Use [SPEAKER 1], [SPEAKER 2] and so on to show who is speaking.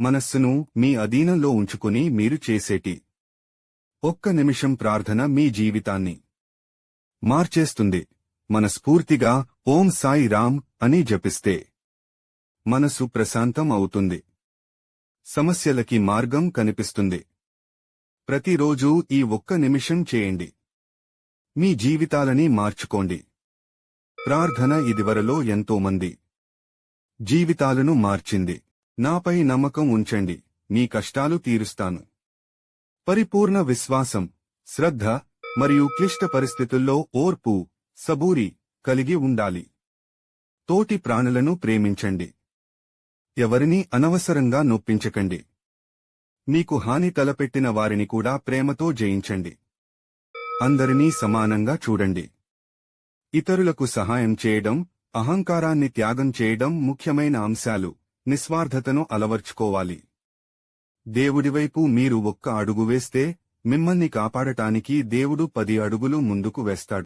[SPEAKER 1] మనస్సును మీ అధీనంలో ఉంచుకుని మీరు చేసేటి ఒక్క నిమిషం ప్రార్థన మీ జీవితాన్ని మార్చేస్తుంది. మనస్ఫూర్తిగా ఓం సాయి రామ్ అని జపిస్తే మనసు ప్రశాంతం అవుతుంది. సమస్యలకి మార్గం కనిపిస్తుంది. ప్రతిరోజూ ఈ ఒక్క నిమిషం చేయండి. మీ జీవితాలని మార్చుకోండి. ప్రార్థన ఇదివరలో ఎంతోమంది జీవితాలను మార్చింది. నాపై నమ్మకం ఉంచండి, మీ కష్టాలు తీరుస్తాను. పరిపూర్ణ విశ్వాసం, శ్రద్ధ మరియు క్లిష్ట పరిస్థితుల్లో ఓర్పు, సబూరి కలిగి ఉండాలి. తోటి ప్రాణులను ప్రేమించండి. ఎవరినీ అనవసరంగా నొప్పించకండి. మీకు హాని తలపెట్టిన వారిని కూడా ప్రేమతో జయించండి. అందరినీ సమానంగా చూడండి. ఇతరులకు సహాయం చేయడం, అహంకారాన్ని త్యాగం చేయడం ముఖ్యమైన అంశాలు. నిస్వార్థతను అలవర్చుకోవాలి. దేవుడివైపు మీరు ఒక్క అడుగు వేస్తే మిమ్మల్ని కాపాడటానికి దేవుడు 10 అడుగులు ముందుకు వేస్తాడు.